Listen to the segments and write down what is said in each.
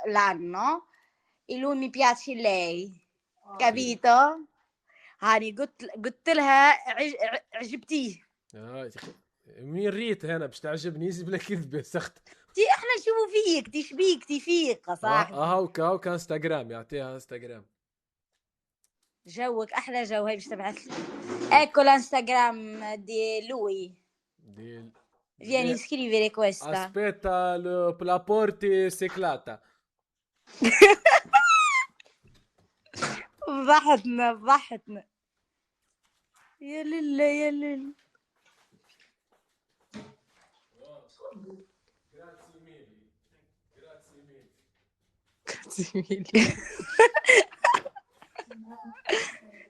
l'anno e lui mi piace lei, capito؟ هاني قلت لها عجبتيه. مين ريت هنا باش تعجبني بلا كذبه سخت. تي احنا نشوفوا فيك تشبيك تفيق صاحبي. هاو انستغرام يعطيها انستغرام. جوك احلى جو، هاي باش تبعث لي. اكو الانستغرام دي لوي دي vieni scrivere questa. Aspetta la porti seclata. فضحتنا يا لله يا لله.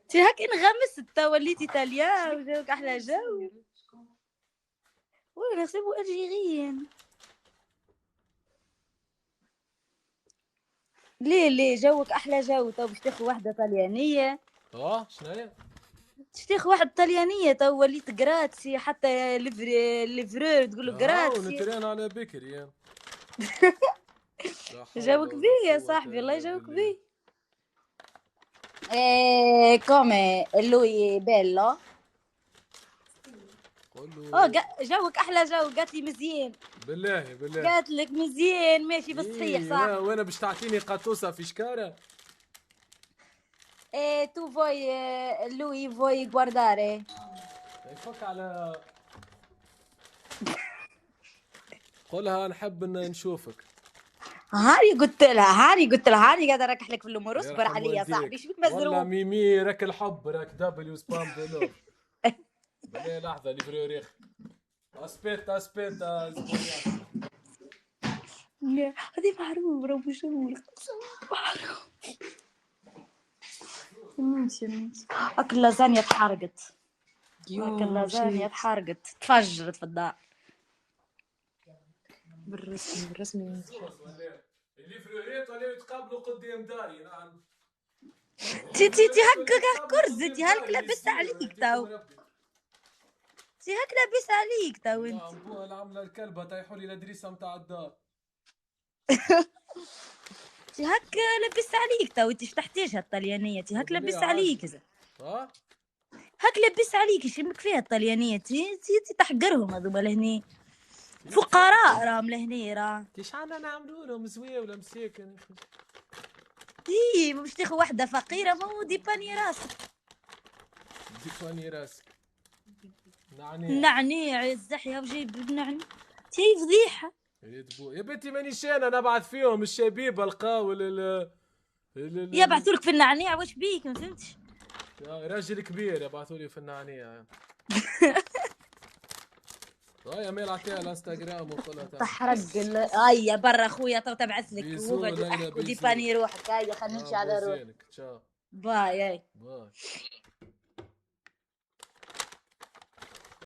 تي هاك انغمست تا وليتي ايطاليان وجوك احلى جو. وين نحسبوا الجيريين. ليه جوك احلى جو تو باش تاخذ واحده طليانيه. شناهي؟ باش تاخذ واحده طليانيه تو وليت جراتسي حتى ليفرور تقول له جراتسي. ونترين على بكري. جوك بيه يا صاحبي الله يجوك بيه. come lui bello. جوك احلى جو. قالت لي مزيان بالله قالت لك مزيان ماشي بالصحيح صح. وانا باش تعطيني قطوسه في شكاره. tu vuoi lui vuoi guardare. يفك على قولها نحب نشوفك. هاني قلت لها هاني قاعده اركح لك في الامور. اصبر علي يا صاحبي شو بك مزروب. والله ميمي راك الحب راك دبليو سبام بلوف. بالله لحظه ليفريوريخ. اسبيتا هذه معروف راه مشهور معروف. ماشي اكل اللازانيا تحرقت. اكل اللازانيا تحرقت تفجرت في الدار. بالرسمي الليفريوريت ولا يتقابلوا قدام داري. نعم تي هكا كرزي تي هاك لابس عليك تو. تي هاك لابس عليك تو انت. ابوها العمله الكلبه طيحوا لي الادريسه نتاع الدار. تي هاك لابس عليك تو انت. ايش تحتاجها الطليانيه؟ تي هاك لابس عليك. هاك لابس عليك ايش يمك فيها الطليانيه؟ تي تحقرهم هذوما لهني فقراء راهم لهني راه. ايش عنا نعملوا لهم زويه ولا مساكن. باش تاخذ واحده فقيره مو ديباني راسك. نعناع الزحيه وجايب النعناع. تي فضيحه يا بنتي مانيش انا نبعث فيهم الشبيب القاول يبعثوا لك في النعناع. واش بيك ما فهمتش. راجل كبير يبعثوا لي في النعناع. يا ميل عطيها الانستغرام وقولها تحرق. هيا برا خويا تو تبعث لك وديباني روحك. هيا خلينا نمشي على روحك. باي.